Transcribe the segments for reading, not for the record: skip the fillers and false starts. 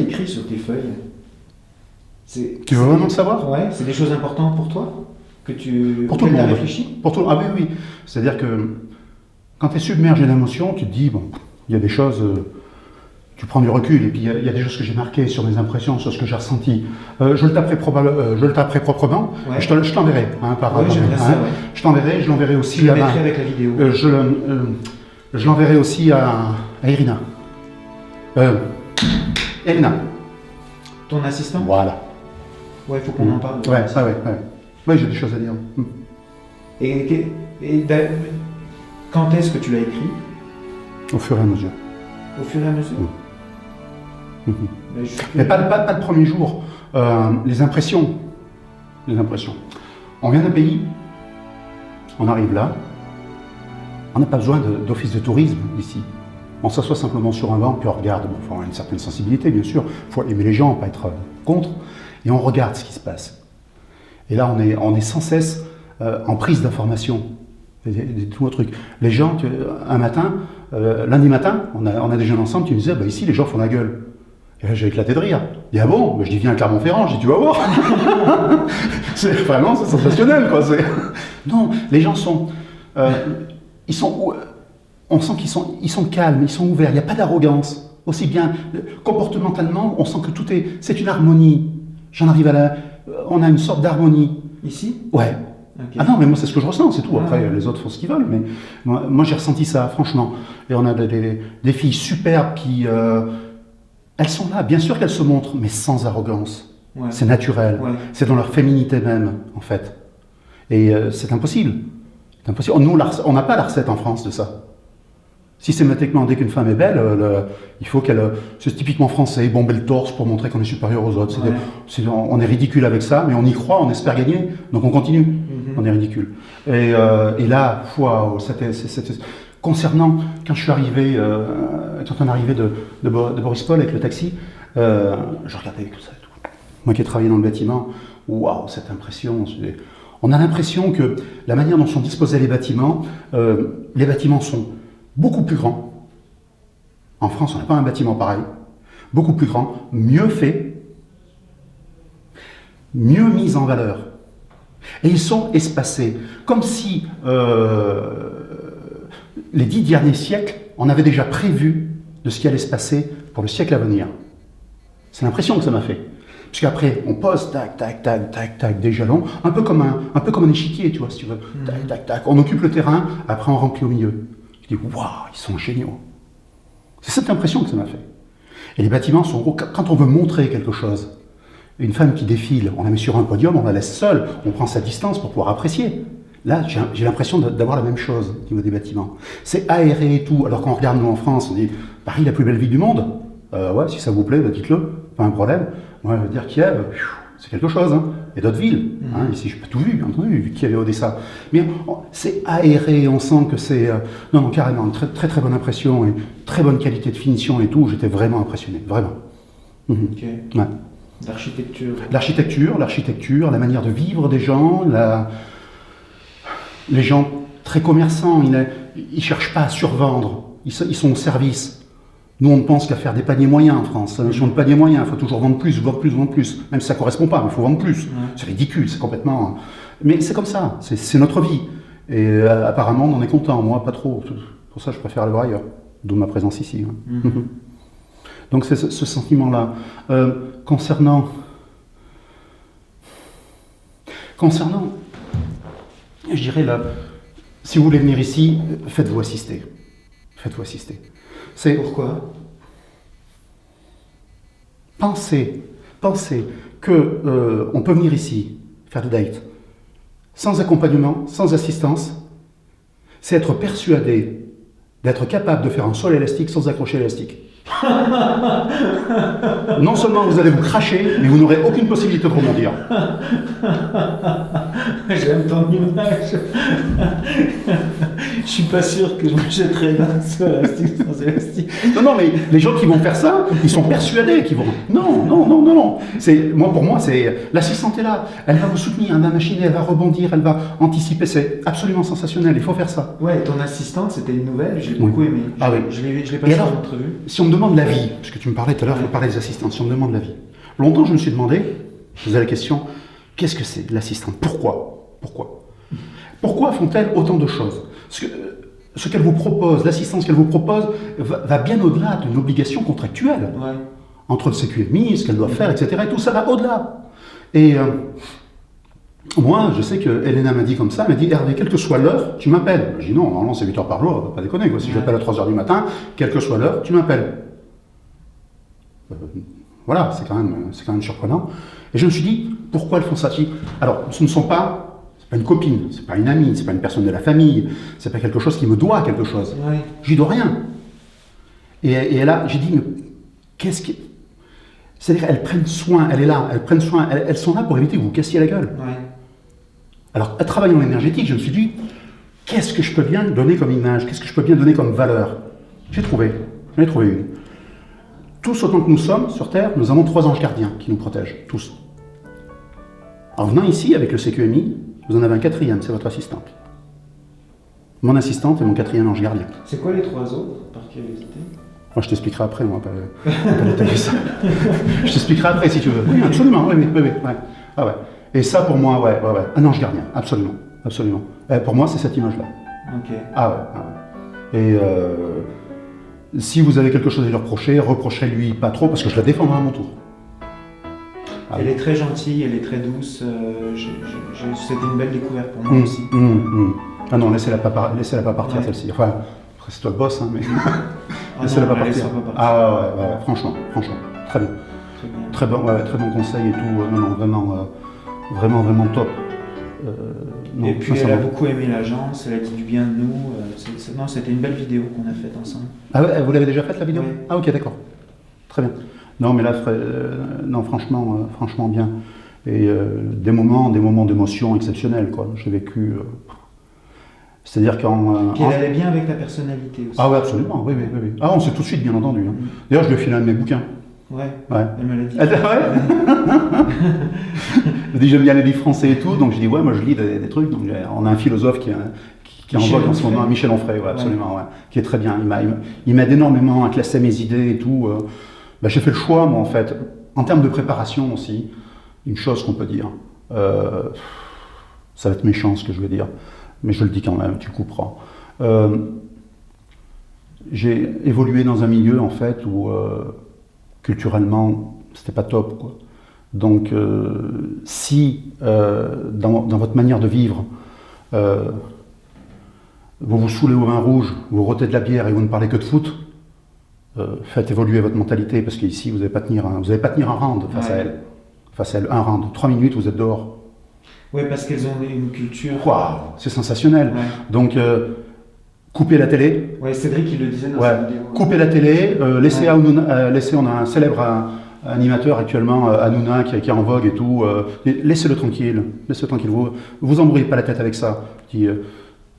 écrit sur tes feuilles? Tu veux vraiment le savoir? Ouais, c'est des choses importantes pour toi? Que tu Pour tout le monde. réfléchi? Pour tout... Ah oui, oui. C'est-à-dire que quand tu es submergé d'émotions, tu te dis, bon, il y a des choses, tu prends du recul, et puis il y a des choses que j'ai marquées sur mes impressions, sur ce que j'ai ressenti. Je le taperai proprement, Ouais. je t'enverrai, hein, par Ouais, j'aimerais ça, ouais. Je t'enverrai, je l'enverrai aussi Je le à mettrai avec la vidéo. je l'enverrai aussi à Irina. Elena. Ton assistant? Voilà. Ouais, il faut qu'on en parle. Ouais, ça, ouais. Ouais, j'ai des choses à dire. Et quand est-ce que tu l'as écrit? Au fur et à mesure. Au fur et à mesure? Mais pas le premier jour. Les impressions. On vient d'un pays, on arrive là, on n'a pas besoin d'office de tourisme ici. On s'assoit simplement sur un banc, puis on regarde. Bon, il faut avoir une certaine sensibilité, bien sûr. Il faut aimer les gens, pas être contre. Et on regarde ce qui se passe. Et là, on est sans cesse en prise d'information. Tout le truc. Les gens, un matin, lundi matin, on a déjeuné ensemble, tu me disais, bah, ici, les gens font la gueule. Et là, j'ai éclaté de rire. Je dis, ah bon? Je dis, viens à Clermont-Ferrand. Je dis, tu vas voir. C'est sensationnel, quoi. Non, les gens sont... on sent qu'ils sont calmes, ils sont ouverts, il n'y a pas d'arrogance. Aussi bien, comportementalement, on sent que c'est une harmonie. On a une sorte d'harmonie. Ici? Ouais. Okay. Ah non, mais moi c'est ce que je ressens, c'est tout. Après, les autres font ce qu'ils veulent, mais moi j'ai ressenti ça, franchement. Et on a des filles superbes qui... elles sont là, bien sûr qu'elles se montrent, mais sans arrogance. Ouais. C'est naturel. Ouais. C'est dans leur féminité même, en fait. Et c'est impossible. C'est impossible. Nous, on n'a pas la recette en France de ça. Systématiquement, dès qu'une femme est belle, il faut qu'elle... C'est typiquement français, bomber le torse pour montrer qu'on est supérieur aux autres. Ouais. On est ridicule avec ça, mais on y croit, on espère gagner, donc on continue. On est ridicule. Et là, wow, concernant, quand je suis arrivé, quand on est arrivé de Boris Paul avec le taxi, je regardais tout ça et tout. Moi qui ai travaillé dans le bâtiment, waouh, cette impression. On a l'impression que la manière dont sont disposés les bâtiments sont beaucoup plus grands. En France, on n'a pas un bâtiment pareil. Beaucoup plus grand, mieux fait, mieux mis en valeur. Et ils sont espacés, comme si les 10 derniers siècles, on avait déjà prévu de ce qui allait se passer pour le siècle à venir. C'est l'impression que ça m'a fait. Puisqu'après, on pose, tac, tac, tac, tac, tac, des jalons, un peu comme un échiquier, tu vois, si tu veux. Tac, tac, tac. On occupe le terrain, après on remplit au milieu. Je dis, waouh, ils sont géniaux. C'est cette impression que ça m'a fait. Et les bâtiments sont gros. Quand on veut montrer quelque chose, une femme qui défile, on la met sur un podium, on la laisse seule, on prend sa distance pour pouvoir apprécier. Là, j'ai l'impression d'avoir la même chose au niveau des bâtiments. C'est aéré et tout, alors quand on regarde nous en France, on dit Paris, la plus belle ville du monde. Ouais, si ça vous plaît, bah, dites-le, pas un problème. Moi, je veux dire Kiev, c'est quelque chose. Hein. Il y a d'autres villes. Hein. Ici, je n'ai pas tout vu, bien entendu, vu Kiev et Odessa. Mais c'est aéré, on sent que c'est... non, carrément, une très, très très bonne impression, et très bonne qualité de finition et tout. J'étais vraiment impressionné, vraiment. Ok. Ouais. L'architecture. L'architecture, la manière de vivre des gens, les gens très commerçants, ils ne cherchent pas à survendre, ils sont au service. Nous, on ne pense qu'à faire des paniers moyens en France. La notion de panier moyen, il faut toujours vendre plus. Même si ça ne correspond pas, mais il faut vendre plus. Ouais. C'est ridicule, c'est complètement... Mais c'est comme ça, c'est notre vie. Et apparemment, on en est content. Moi, pas trop. Pour ça, je préfère aller voir ailleurs. D'où ma présence ici. Hein. Donc, c'est ce sentiment-là. Concernant... Je dirais, là, si vous voulez venir ici, faites-vous assister. Faites-vous assister. Pourquoi? Pensez que on peut venir ici, faire des dates, sans accompagnement, sans assistance, c'est être persuadé d'être capable de faire un sol élastique sans accrocher l'élastique. Non seulement vous allez vous cracher, mais vous n'aurez aucune possibilité de rebondir. J'aime ton image. Je suis pas sûr que je me jetterai là sur élastique sans élastique. Non, mais les gens qui vont faire ça, ils sont persuadés qu'ils vont... Non. Pour moi, l'assistante est là. Elle va vous soutenir, elle va machiner, elle va rebondir, elle va anticiper. C'est absolument sensationnel, il faut faire ça. Ouais, ton assistante, c'était une nouvelle, j'ai beaucoup aimé. Ah oui. Je l'ai pas vu en entrevue. Si on me demande demande la vie, parce que tu me parlais tout à l'heure, tu parlais des assistantes, si on me demande la vie. Longtemps, je me suis demandé, je posais la question, qu'est-ce que c'est l'assistante? Pourquoi font-elles autant de choses? Ce qu'elle vous propose, l'assistance qu'elle vous propose, va bien au-delà d'une obligation contractuelle. Ouais. Entre le CQMI, ce qu'elle doit faire, etc. Et tout ça va au-delà. Et moi, je sais que Elena m'a dit comme ça, elle m'a dit, Hervé, quelle que soit l'heure, tu m'appelles. Je dis non, normalement c'est 8 heures par jour, on va pas déconner. Quoi. Si j'appelle à 3 heures du matin, quelle que soit l'heure, tu m'appelles. Voilà, c'est quand même surprenant. Et je me suis dit, pourquoi elles font ça? Alors, ce ne sont pas... C'est pas une copine, c'est pas une amie, c'est pas une personne de la famille, c'est pas quelque chose qui me doit quelque chose. Ouais. Je lui dois rien. Et là, j'ai dit, mais qu'est-ce qui... C'est-à-dire qu'elles prennent soin, elle est là, elles prennent soin, elles sont là pour éviter que vous cassiez la gueule. Ouais. Alors, à travailler en énergétique, je me suis dit, qu'est-ce que je peux bien donner comme image? Qu'est-ce que je peux bien donner comme valeur? J'en ai trouvé une. Tous autant que nous sommes sur Terre, nous avons 3 anges gardiens qui nous protègent, tous. En venant ici, avec le CQMI, vous en avez un 4e, c'est votre assistante. Mon assistante est mon 4e ange gardien. C'est quoi les 3 autres, par curiosité? Moi, je t'expliquerai après, moi, pas détailler ça. Je t'expliquerai après, si tu veux. Oui, absolument, oui. Ouais. Ah ouais. Et ça, pour moi, ouais. Un ange gardien, absolument. Pour moi, c'est cette image-là. Ok. Ah ouais. Et si vous avez quelque chose à lui reprocher, reprochez-lui pas trop, parce que je la défendrai à mon tour. Ah, elle est très gentille, elle est très douce. C'était une belle découverte pour moi aussi. Ah non, laissez-la pas partir, ouais. Celle-ci. Enfin, après, c'est toi le boss, hein, mais... laissez-la pas partir. Ah ouais, franchement. Très bien. Très bon conseil et tout. Non, vraiment top. Non, et puis elle a beaucoup aimé l'agence, elle a dit du bien de nous. Non, c'était une belle vidéo qu'on a faite ensemble. Ah ouais, vous l'avez déjà faite la vidéo? Ouais. Ah ok, d'accord. Très bien. Non, mais là, non, franchement bien. Et des moments d'émotion exceptionnels, quoi. J'ai vécu... C'est-à-dire qu'en... Puis elle allait bien avec la personnalité aussi. Ah oui, absolument, oui. Ah, on s'est tout de suite, bien entendu. Hein. D'ailleurs, je lui ai filé un de mes bouquins. Ouais. Elle me l'a dit. Elle dit, j'aime bien les livres français et tout, donc je dis, ouais, moi je lis des trucs. Donc, on a un philosophe qui est en vogue en ce moment, Michel Onfray, ouais, absolument, ouais, qui est très bien. Il m'aide énormément à classer mes idées et tout. J'ai fait le choix, moi, en fait, en termes de préparation aussi, une chose qu'on peut dire, ça va être méchant ce que je vais dire, mais je le dis quand même, tu couperas. J'ai évolué dans un milieu, en fait, où culturellement, c'était pas top, quoi. Donc, si dans votre manière de vivre, vous vous saoulez au vin rouge, vous rôtez de la bière et vous ne parlez que de foot, faites évoluer votre mentalité, parce qu'ici, vous n'allez pas tenir un round face à elle. Face à elle, un round. 3 minutes, vous êtes dehors. Oui, parce qu'elles ont une culture... Waouh, c'est sensationnel. Ouais. Donc, coupez la télé. Oui, Cédric, il le disait dans sa vidéo. Coupez la télé, laissez on a un célèbre animateur actuellement, Hanouna, qui est en vogue et tout. Laissez-le tranquille. Vous embrouillez pas la tête avec ça.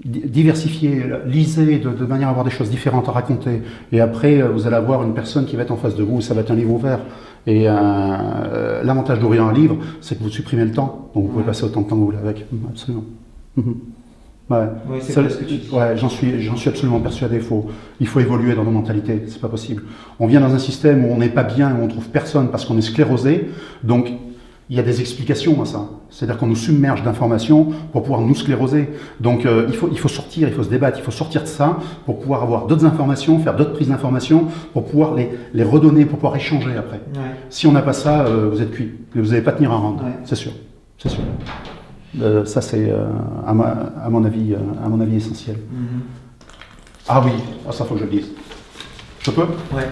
Diversifiez, lisez de manière à avoir des choses différentes à raconter. Et après, vous allez avoir une personne qui va être en face de vous, ça va être un livre ouvert. Et l'avantage d'ouvrir un livre, c'est que vous supprimez le temps. Donc vous pouvez passer autant de temps que vous voulez avec. Absolument. Ouais. Oui, c'est ça, ce que tu dis. Ouais, j'en suis absolument persuadé. Il faut évoluer dans nos mentalités, c'est pas possible. On vient dans un système où on n'est pas bien, où on trouve personne parce qu'on est sclérosé. Donc il y a des explications à ça. C'est-à-dire qu'on nous submerge d'informations pour pouvoir nous scléroser. Donc il faut sortir, il faut se débattre, il faut sortir de ça pour pouvoir avoir d'autres informations, faire d'autres prises d'informations, pour pouvoir les redonner, pour pouvoir échanger après. Ouais. Si on n'a pas ça, vous êtes cuit. Vous n'allez pas tenir un round, ouais. C'est sûr. Ça c'est à mon avis essentiel. Ah oui, ça faut que je le dise. Je peux? Ouais.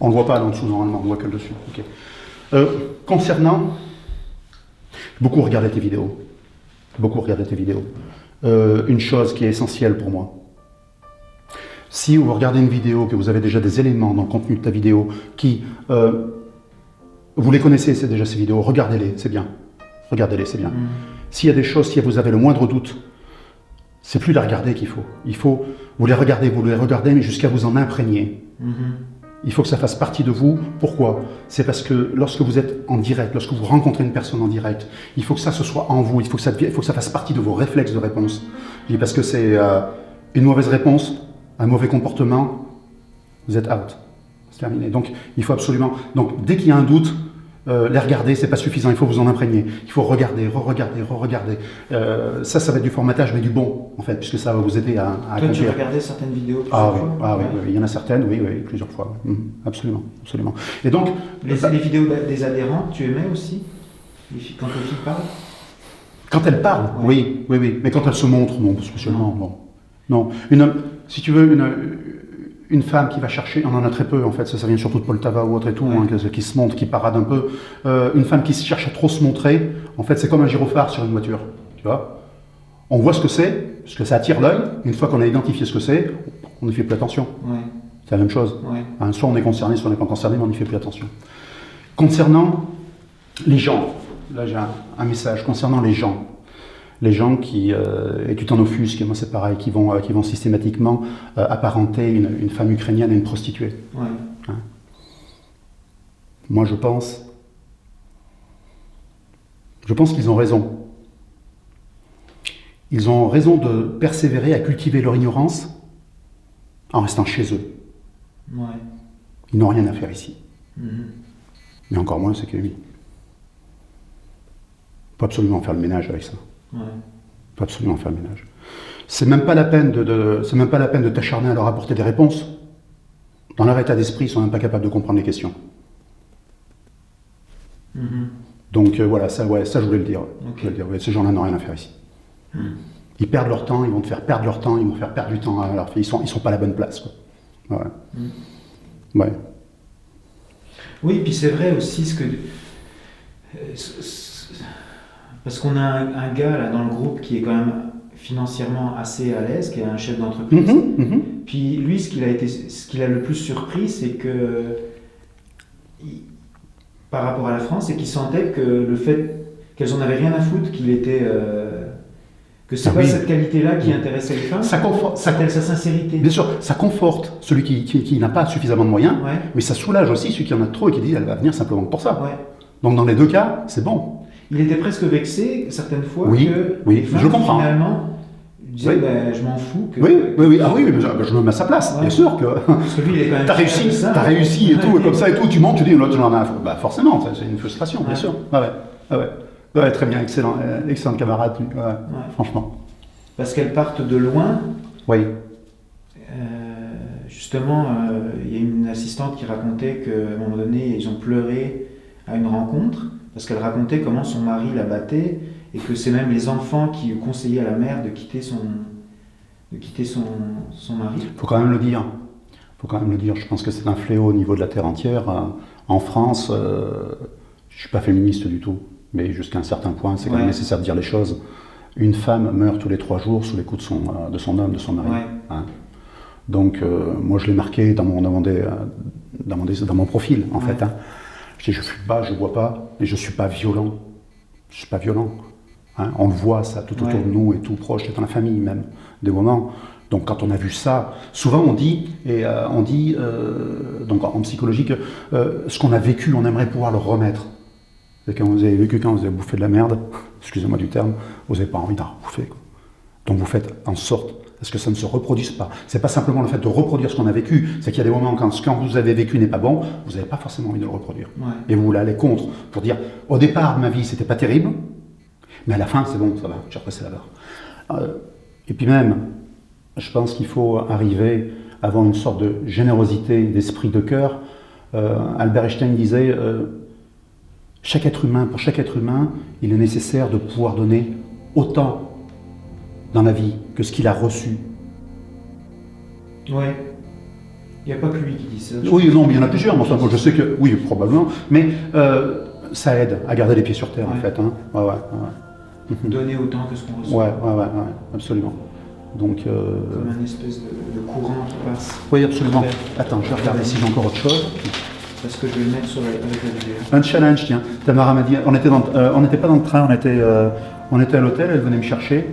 On ne le voit pas en dessous normalement, on ne voit que le dessus. Okay. Concernant, beaucoup regarder tes vidéos. Une chose qui est essentielle pour moi. Si vous regardez une vidéo, que vous avez déjà des éléments dans le contenu de ta vidéo qui, vous les connaissez, c'est déjà ces vidéos, regardez-les, c'est bien. S'il y a des choses, si vous avez le moindre doute, c'est plus la regarder qu'il faut. Il faut, vous les regardez, mais jusqu'à vous en imprégner. Il faut que ça fasse partie de vous. Pourquoi? C'est parce que lorsque vous êtes en direct, lorsque vous rencontrez une personne en direct, il faut que ça se soit en vous, il faut que ça fasse partie de vos réflexes de réponse. Parce que c'est une mauvaise réponse, un mauvais comportement, Vous êtes out. C'est terminé. Donc, il faut absolument... Donc, dès qu'il y a un doute, les regarder, c'est pas suffisant, il faut vous en imprégner. Il faut regarder, re-regarder, re-regarder. Ça va être du formatage, mais du bon, en fait, puisque ça va vous aider à Toi, accomplir. tu regardais certaines vidéos Ah oui, fois oui, il y en a certaines, oui, plusieurs fois. Absolument, absolument. Et donc... Les vidéos des adhérents, tu aimais aussi quand les filles parlent? Quand elles parlent, oui. Mais quand elles se montrent, non, spécialement, non. Non. Si tu veux, une femme qui va chercher, on en a très peu en fait, ça vient surtout de Poltava ou autre et tout, qui se montre, qui parade un peu. Une femme qui cherche à trop se montrer, en fait, c'est comme un gyrophare sur une voiture, tu vois. On voit ce que c'est, parce que ça attire l'œil. Une fois qu'on a identifié ce que c'est, on n'y fait plus attention. Ouais. C'est la même chose. Ouais. Soit on est concerné, soit on n'est pas concerné, mais on n'y fait plus attention. Concernant les gens, là j'ai un message concernant les gens. Les gens qui, et tu t'en offusques, moi c'est pareil, qui vont systématiquement apparenter une femme ukrainienne à une prostituée. Ouais. Hein. Moi je pense qu'ils ont raison. Ils ont raison de persévérer à cultiver leur ignorance en restant chez eux. Ouais. Ils n'ont rien à faire ici. Mm-hmm. Mais encore moins c'est que lui. Il faut absolument faire le ménage avec ça. Ouais. Il faut absolument faire le ménage. C'est même pas la peine de t'acharner à leur apporter des réponses. Dans leur état d'esprit, ils sont même pas capables de comprendre les questions. Mm-hmm. Donc voilà, ça je voulais le dire. Okay. Je voulais le dire. Ces gens-là n'ont rien à faire ici. Ils perdent leur temps, ils vont te faire perdre leur temps, ils vont faire perdre du temps à leur fille. Ils sont pas à la bonne place, quoi. Ouais. Ouais. Oui, puis c'est vrai aussi ce que... Parce qu'on a un gars là dans le groupe qui est quand même financièrement assez à l'aise, qui est un chef d'entreprise. Puis lui, ce qu'il a le plus surpris, c'est que par rapport à la France, c'est qu'il sentait que le fait qu'elles en avaient rien à foutre, qu'il était... que c'est pas cette qualité-là qui intéressait les femmes, c'était sa sincérité. Bien sûr, ça conforte celui qui n'a pas suffisamment de moyens, mais ça soulage aussi celui qui en a trop et qui dit elle va venir simplement pour ça. Ouais. Donc dans les deux cas, c'est bon. Il était presque vexé certaines fois que les femmes, je comprends. Finalement disaient je m'en fous. Que, je me mets à sa place, bien sûr que. Parce que lui, il est quand même. T'as réussi et tout, et comme ça et tout, tu montes, tu dis l'autre j'en ai rien à foutre. Bah forcément, c'est une frustration, bien sûr. Ouais, très bien, excellent camarade, franchement. Parce qu'elles partent de loin. Oui. Justement, il y a une assistante qui racontait qu'à un moment donné, ils ont pleuré à une rencontre, parce qu'elle racontait comment son mari la battait, et que c'est même les enfants qui conseillaient à la mère de quitter son mari. Il faut quand même le dire. Je pense que c'est un fléau au niveau de la terre entière. En France, je ne suis pas féministe du tout. Mais jusqu'à un certain point, c'est quand même nécessaire de dire les choses. Une femme meurt tous les 3 jours sous les coups de son homme, de son mari. Ouais. Hein. Donc, moi, je l'ai marqué dans mon profil, en fait. Hein. Je dis, je fume pas, je bois pas, et je suis pas violent. Je suis pas violent. Hein. On le voit, ça, tout autour de nous, et tout proche, et dans la famille même, des moments. Donc, quand on a vu ça, souvent on dit donc en psychologie, que ce qu'on a vécu, on aimerait pouvoir le remettre. Et quand vous avez vécu, quand vous avez bouffé de la merde, excusez-moi du terme, vous n'avez pas envie d'en bouffer. Donc vous faites en sorte à ce que ça ne se reproduise pas. C'est pas simplement le fait de reproduire ce qu'on a vécu, c'est qu'il y a des moments quand ce que vous avez vécu n'est pas bon, vous n'avez pas forcément envie de le reproduire. Ouais. Et vous voulez aller contre pour dire, au départ de ma vie, c'était pas terrible, mais à la fin, c'est bon, ça va, j'ai repassé la barre. Et puis même, je pense qu'il faut arriver à avoir une sorte de générosité d'esprit, de cœur. Albert Einstein disait... pour chaque être humain, il est nécessaire de pouvoir donner autant dans la vie que ce qu'il a reçu. Ouais. Il n'y a pas que lui qui dit ça. Oui, non, mais il y en a plusieurs. Mais enfin, je sais que, oui, probablement. Mais ça aide à garder les pieds sur terre, en fait. Hein. Ouais. Donner autant que ce qu'on reçoit. Ouais, absolument. Donc, comme un espèce de courant qui passe. Oui, absolument. Attends, je vais regarder si j'ai encore autre chose. Parce que je vais le mettre avec la vidéo. Un challenge, tiens. Tamara m'a dit, on n'était pas dans le train, on était à l'hôtel, elle venait me chercher,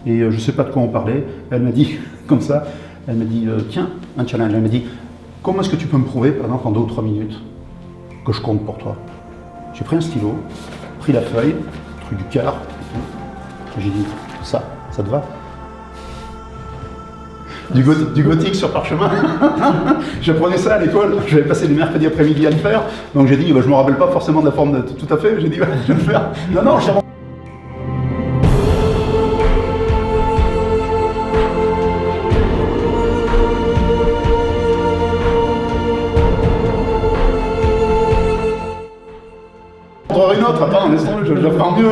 et je ne sais pas de quoi on parlait. Elle m'a dit, comme ça, elle m'a dit, tiens, un challenge. Elle m'a dit, comment est-ce que tu peux me prouver, par exemple, en 2 ou 3 minutes, que je compte pour toi? J'ai pris un stylo, pris la feuille, truc du quart, et j'ai dit, ça te va? du gothique sur parchemin. J'apprenais ça à l'école, j'avais passé les mercredis après-midi à le faire, donc j'ai dit, je me rappelle pas forcément de la forme tout à fait, j'ai dit, je vais le faire. Non, je une autre, attends, laisse-moi, je la ferai en mieux.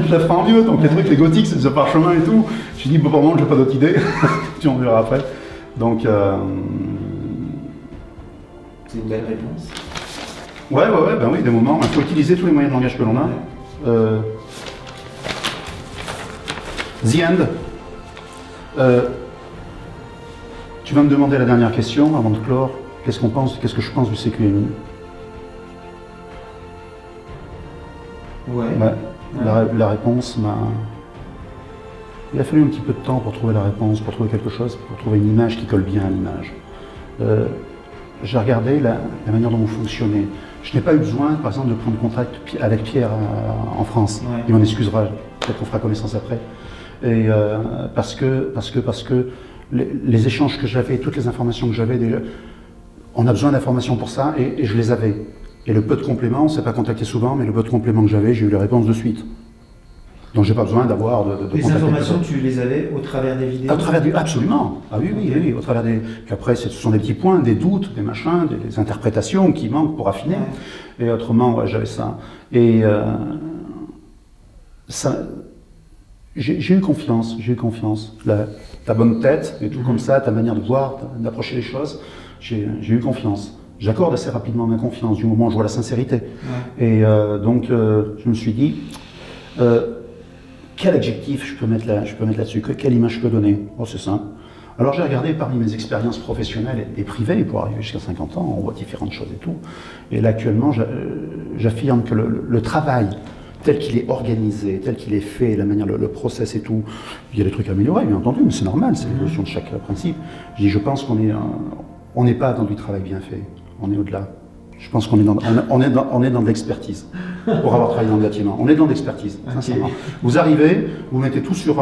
Je la ferai en mieux, donc les trucs, les gothiques, c'est ce parchemin et tout. J'ai dit, bon, pour le moment, j'ai pas d'autre idée. Tu en verras après. Donc. C'est une belle réponse. Ouais, ben oui, des moments. Il faut utiliser tous les moyens de langage que l'on a. The End. Tu vas me demander la dernière question avant de clore. Qu'est-ce que je pense du CQMI? Ouais. La réponse m'a... Il a fallu un petit peu de temps pour trouver la réponse, pour trouver quelque chose, pour trouver une image qui colle bien à l'image. J'ai regardé la manière dont vous fonctionnez. Je n'ai pas eu besoin, par exemple, de prendre contact avec Pierre en France. Ouais. Il m'en excusera, peut-être qu'on fera connaissance après. Et parce que les échanges que j'avais, toutes les informations que j'avais, on a besoin d'informations pour ça, et je les avais. Et le peu de compléments, on ne s'est pas contacté souvent, mais le peu de compléments que j'avais, j'ai eu les réponses de suite. Donc j'ai pas besoin d'avoir de les informations, tu les avais au travers des vidéos? Absolument. Ah oui, au travers des... Puis après, ce sont des petits points, des doutes, des machins, des interprétations qui manquent pour affiner. Ouais. Et autrement, ouais, j'avais ça. Et ça... J'ai eu confiance. Ta bonne tête, et tout comme ça, ta manière de voir, d'approcher les choses, j'ai eu confiance. J'accorde assez rapidement ma confiance du moment où je vois la sincérité. Ouais. Et donc, je me suis dit, quel adjectif je peux mettre là-dessus, quelle image je peux donner? Oh, c'est simple. Alors j'ai regardé parmi mes expériences professionnelles et privées, pour arriver jusqu'à 50 ans, on voit différentes choses et tout. Et là, actuellement, j'affirme que le travail, tel qu'il est organisé, tel qu'il est fait, la manière, le process et tout, il y a des trucs à améliorer, bien entendu, mais c'est normal, c'est l'évolution de chaque principe. Je pense qu'on n'est pas dans du travail bien fait, on est au-delà. Je pense qu'on est dans de l'expertise, pour avoir travaillé dans le bâtiment. On est dans de l'expertise, sincèrement. Vous arrivez, vous mettez tout sur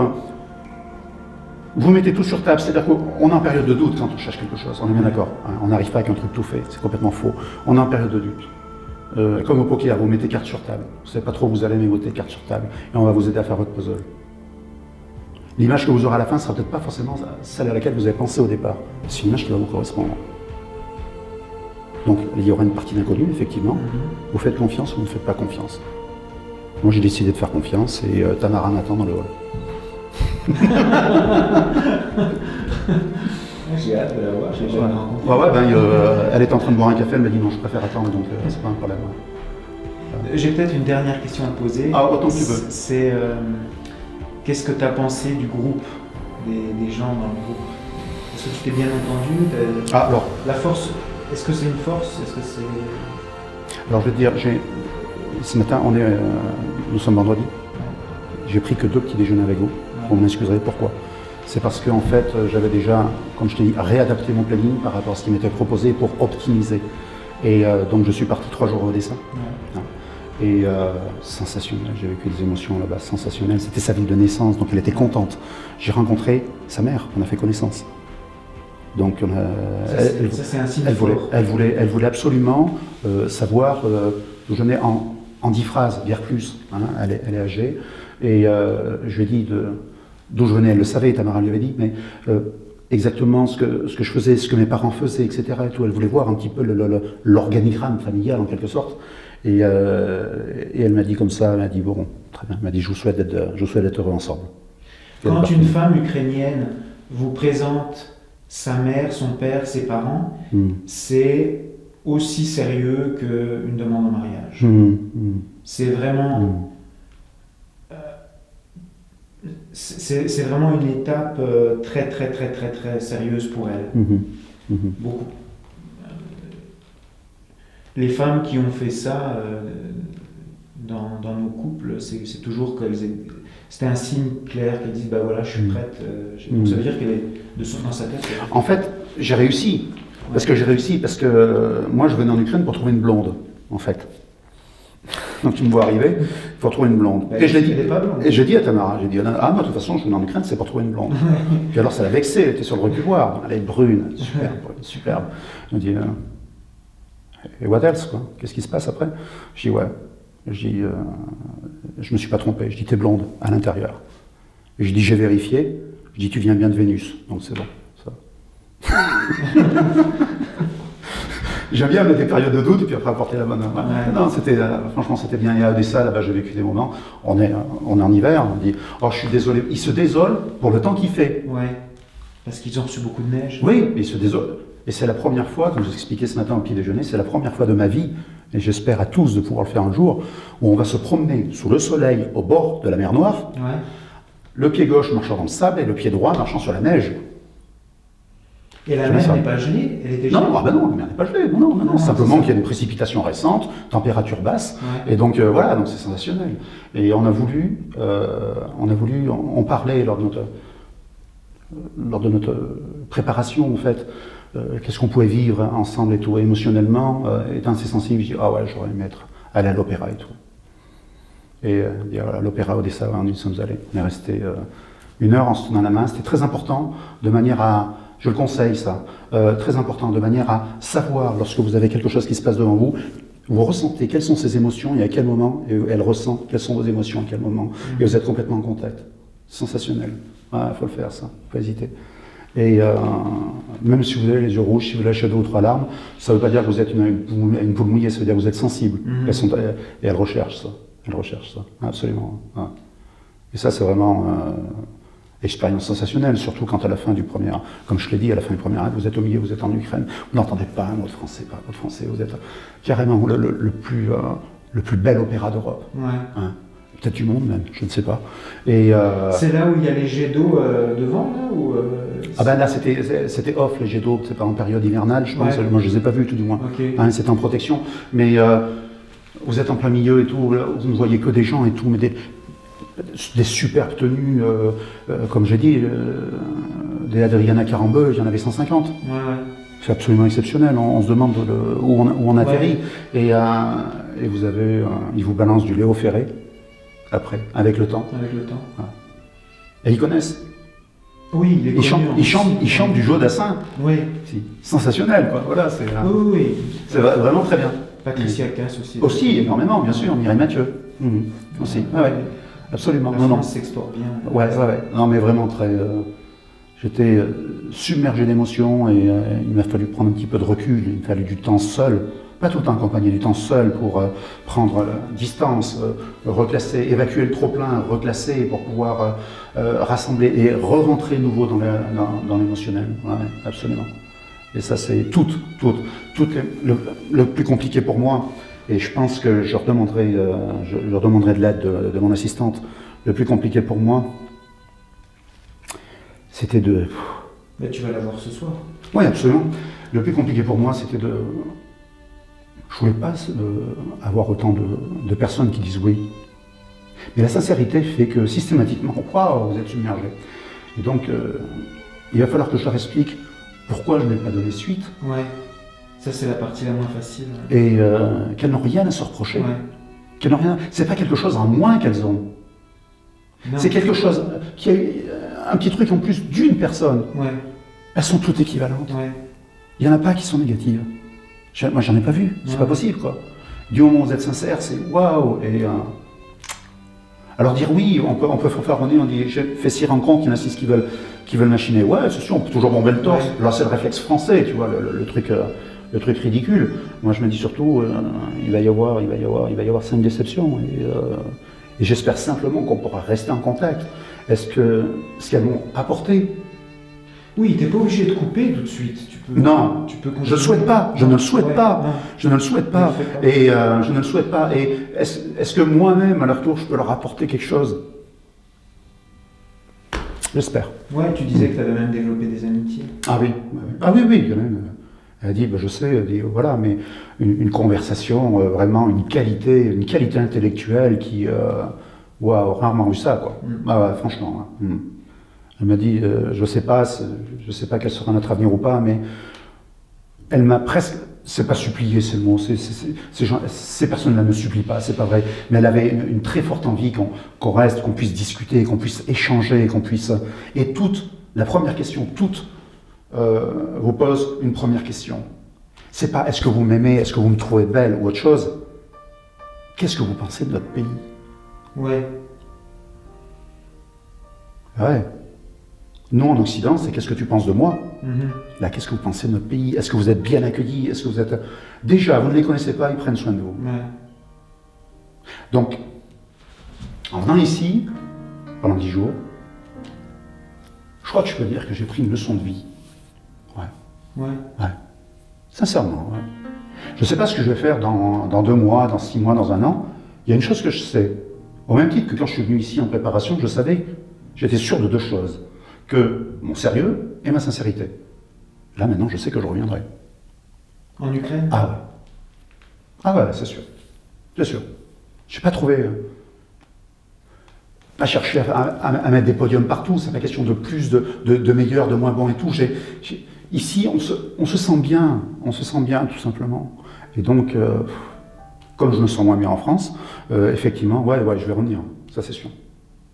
table, c'est-à-dire qu'on est en période de doute quand on cherche quelque chose, on est bien d'accord. On n'arrive pas avec un truc tout fait, c'est complètement faux. On est en période de doute. Comme au poker, vous mettez carte sur table. Vous ne savez pas trop où vous allez, mais vous mettez carte sur table. Et on va vous aider à faire votre puzzle. L'image que vous aurez à la fin ne sera peut-être pas forcément celle à laquelle vous avez pensé au départ. C'est une image qui va vous correspondre. Donc il y aura une partie d'inconnu, effectivement. Vous faites confiance ou vous ne faites pas confiance. Moi j'ai décidé de faire confiance et Tamara m'attend dans le hall. J'ai hâte de la voir, j'ai jamais rencontré. Elle est en train de boire un café, elle m'a dit non, je préfère attendre, donc c'est pas un problème. J'ai peut-être une dernière question à te poser. Ah, autant que tu veux. C'est qu'est-ce que tu as pensé du groupe, des gens dans le groupe? Est-ce que tu t'es bien entendu? Alors. La force, est-ce que c'est une force? Est-ce que c'est... Alors je vais te dire, ce matin, nous sommes vendredi. J'ai pris que 2 petits déjeuners avec vous. Vous m'excuserez, pourquoi? C'est parce qu'en fait, j'avais déjà, comme je t'ai dit, réadapté mon planning par rapport à ce qui m'était proposé pour optimiser. Et donc je suis parti 3 jours au dessin. Ouais. Et sensationnel, j'ai vécu des émotions là-bas, sensationnelles. C'était sa ville de naissance, donc elle était contente. J'ai rencontré sa mère, on a fait connaissance. Donc c'est un signe elle voulait absolument savoir d'où je venais en 10 phrases, guère plus. Hein, elle est âgée. Et je lui ai dit d'où je venais, elle le savait, Tamara lui avait dit, mais exactement ce que je faisais, ce que mes parents faisaient, etc. Et tout. Elle voulait voir un petit peu l'organigramme familial en quelque sorte. Et elle m'a dit comme ça, elle m'a dit bon, très bien, elle m'a dit je vous souhaite d'être heureux ensemble. Quand une femme ukrainienne vous présente sa mère, son père, ses parents, c'est aussi sérieux qu'une demande en mariage. C'est vraiment... c'est vraiment une étape très, très, très, très, très sérieuse pour elle. Beaucoup. Les femmes qui ont fait ça dans nos couples, c'est toujours qu'elles aient... C'était un signe clair qu'elles disent, bah voilà, je suis prête. Donc ça veut dire qu'elle est dans sa tête. En fait, j'ai réussi. Parce que moi, je venais en Ukraine pour trouver une blonde, en fait. Donc tu me vois arriver, il faut trouver une blonde. Bah, Et je l'ai dit, elle est pas blonde. et j'ai dit à Tamara, j'ai dit, ah moi de toute façon je venais en Ukraine, c'est pour trouver une blonde. Puis alors ça l'a vexée, elle était sur le reculoir, elle est brune, superbe, superbe. Elle me dit, et what else quoi? Qu'est-ce qui se passe après? Je dis ouais, je dis, je me suis pas trompé, je dis t'es blonde à l'intérieur. Et je dis j'ai vérifié, je dis tu viens bien de Vénus, donc c'est bon. Ça. J'aime bien mettre des périodes de doute et puis après apporter la bonne. Ouais. Non, c'était franchement c'était bien. Et à Odessa, là-bas, j'ai vécu des moments. On est en hiver, on dit oh je suis désolé. Ils se désolent pour le temps qu'il fait. Ouais. Parce qu'ils ont reçu beaucoup de neige. Oui, ils se désolent. Et c'est la première fois, comme je vous expliquais ce matin au petit déjeuner, c'est la première fois de ma vie, et j'espère à tous de pouvoir le faire un jour, où on va se promener sous le soleil au bord de la mer Noire, Ouais. le pied gauche marchant dans le sable et le pied droit marchant sur la neige. Et la Jamais mer ça. n'est pas gelée, elle était gelée. Non, ah ben non, la mer n'est pas gelée. Non, Non, simplement c'est qu'il y a une précipitation récente, température basse, Ouais. et donc voilà, donc c'est sensationnel. Et on parlait lors de notre préparation en fait, qu'est-ce qu'on pouvait vivre ensemble et tout, émotionnellement, étant assez sensible, je dis ah ouais, j'aurais aimé aller à l'opéra et tout. Et à l'opéra Odessa, nous sommes allés. On est resté 1 heure en se tenant la main. C'était très important, de manière à, je le conseille ça, très important, de manière à savoir, lorsque vous avez quelque chose qui se passe devant vous, vous ressentez quelles sont ces émotions et à quel moment elle ressent quelles sont vos émotions à quel moment. Et vous êtes complètement en contact. Sensationnel. Il faut le faire ça, il ne faut pas hésiter. Et même si vous avez les yeux rouges, si vous lâchez 2 ou 3 larmes, ça ne veut pas dire que vous êtes une poule mouillée, ça veut dire que vous êtes sensible. Et elles recherchent ça. Elles recherchent ça, absolument. Ouais. Et ça, c'est vraiment expérience sensationnelle, surtout quand à la fin du premier, comme je l'ai dit, à la fin du premier acte, vous êtes au milieu, vous êtes en Ukraine, vous n'entendez pas un mot de français, vous êtes carrément le plus bel opéra d'Europe. Ouais. Hein. Peut-être du monde même, je ne sais pas. Et c'est là où il y a les jets d'eau devant, là ou, ah ben là, c'était off, les jets d'eau, c'est pas en période hivernale, je pense. Ouais. Moi, je les ai pas vus, tout du moins. Okay. Hein, c'était en protection. Mais vous êtes en plein milieu et tout, vous ne voyez que des gens et tout, mais des superbes tenues, comme j'ai dit, des Adriana Carambeu, il y en avait 150. Ouais. C'est absolument exceptionnel, on se demande où on atterrit. Ouais. Et vous avez, ils vous balancent du Léo Ferré, après, avec le temps. Avec le temps. Ouais. Et ils connaissent. Oui, il est connu, ils chantent du Joe Dassin. Oui. Si. Sensationnel, quoi. Voilà, oui. C'est vraiment très bien. Patricia Cass aussi. Aussi, énormément, bien sûr. Mireille Mathieu. Aussi. Ouais. Absolument. La France s'exporte bien. Ouais. Non, mais vraiment très. J'étais submergé d'émotions et il m'a fallu prendre un petit peu de recul. Il m'a fallu du temps seul. Pas tout le temps accompagné, du temps seul pour prendre distance, reclasser, évacuer le trop-plein, reclasser pour pouvoir rassembler et re-rentrer nouveau dans l'émotionnel. Ouais, absolument. Et ça, c'est le plus compliqué pour moi. Et je pense que je redemanderai de l'aide de mon assistante. Le plus compliqué pour moi, c'était de... Mais tu vas la voir ce soir. Oui, absolument. Le plus compliqué pour moi, c'était de... Je ne voulais pas avoir autant de personnes qui disent oui. Mais la sincérité fait que systématiquement, wow, vous êtes submergé. Et donc, il va falloir que je leur explique pourquoi je n'ai pas donné suite. Ouais. Ça, c'est la partie la moins facile. Et qu'elles n'ont rien à se reprocher. Ouais. Qu'elles n'ont rien. C'est pas quelque chose en moins qu'elles ont. Non. C'est quelque chose qui a un petit truc en plus d'une personne. Ouais. Elles sont toutes équivalentes. Ouais. Il n'y en a pas qui sont négatives. Moi, j'en ai pas vu. C'est pas possible, quoi. Du moment où vous êtes sincère, c'est waouh. Et alors dire oui, on peut fanfaronner, on dit j'ai fait 6 rencontres, il y en a 6 qui veulent machiner. Ouais, c'est sûr, on peut toujours bomber le torse. Ouais. Là, c'est le réflexe français, tu vois, le truc ridicule. Moi, je me dis surtout, il va y avoir 5 déceptions. Et j'espère simplement qu'on pourra rester en contact. Est-ce qu'elles m'ont apporté? Oui, t'es pas obligé de couper tout de suite. Non, tu peux je ne le souhaite pas. Je ne le souhaite pas. Non. Je ne le souhaite pas. Et je ne le souhaite pas. Et est-ce que moi-même, à leur tour, je peux leur apporter quelque chose? J'espère. Ouais, tu disais que tu avais même développé des amitiés. Ah oui. Ah oui, quand même. Elle a dit, je sais, elle dit, voilà, mais une conversation, vraiment une qualité intellectuelle qui, waouh, rarement eu ça, quoi. Ah ouais, franchement. Hein. Elle m'a dit, je sais pas quel sera notre avenir ou pas, mais elle m'a presque c'est pas supplier, c'est le mot. Ces personnes-là ne supplient pas, c'est pas vrai. Mais elle avait une très forte envie qu'on reste, qu'on puisse discuter, qu'on puisse échanger, qu'on puisse. Et la première question, vous pose une première question. C'est pas est-ce que vous m'aimez, est-ce que vous me trouvez belle ou autre chose. Qu'est-ce que vous pensez de notre pays? Ouais. Ouais. Nous, en Occident, c'est qu'est-ce que tu penses de moi? Mm-hmm. Là, qu'est-ce que vous pensez de notre pays? Est-ce que vous êtes bien accueillis? Est-ce que vous êtes... Déjà, vous ne les connaissez pas, ils prennent soin de vous. Ouais. Donc, en venant ici, pendant 10 jours, je crois que je peux dire que j'ai pris une leçon de vie. Ouais. Ouais. Ouais. Sincèrement, ouais. Je ne sais pas ce que je vais faire dans 2 mois, dans 6 mois, dans 1 an. Il y a une chose que je sais. Au même titre que quand je suis venu ici en préparation, je savais, j'étais sûr de 2 choses. Que mon sérieux et ma sincérité. Là, maintenant, je sais que je reviendrai. En Ukraine? Ah ouais. Ah ouais, c'est sûr. C'est sûr. Je n'ai pas trouvé... pas chercher à mettre des podiums partout, c'est pas question de plus, de meilleurs, de moins bons et tout. Ici, on se sent bien, tout simplement. Et donc, comme je me sens moins bien en France, effectivement, ouais, je vais revenir, ça c'est sûr.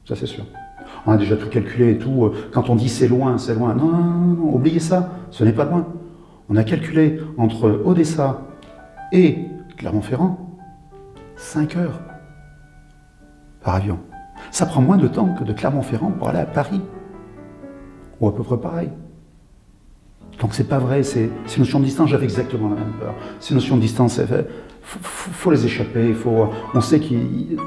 Ça c'est sûr. On a déjà tout calculé et tout. Quand on dit c'est loin, c'est loin. Non, non, non, non, oubliez ça, ce n'est pas loin. On a calculé entre Odessa et Clermont-Ferrand, 5 heures par avion. Ça prend moins de temps que de Clermont-Ferrand pour aller à Paris. Ou à peu près pareil. Donc c'est pas vrai, ces notions de distance, j'avais exactement la même peur. Ces notions de distance, faut les échapper, on sait que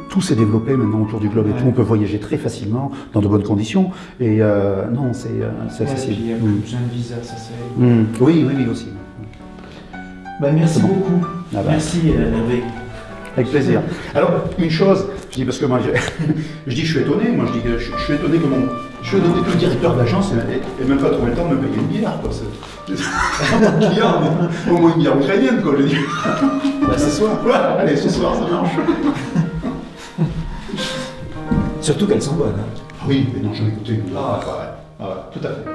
tout s'est développé maintenant autour du globe et tout, on peut voyager très facilement, dans de bonnes conditions, et non, c'est accessible. Il n'y a plus besoin de visa, ça c'est... Oui, aussi. Bah, merci beaucoup. Ah bah. Merci Hervé. Avec plaisir. Alors, une chose, je dis parce que moi, je dis que je suis étonné, moi je dis que je suis étonné que le directeur d'agence ait même pas trouvé le temps de me payer une bière, quoi. Au moins une bière ukrainienne, quoi, je dis. Bah, ce soir. Ouais, allez, ce soir, ça marche. Surtout qu'elles sont bonnes. Hein. Oui, mais non, j'en ai goûté une. Ah ouais, tout à fait.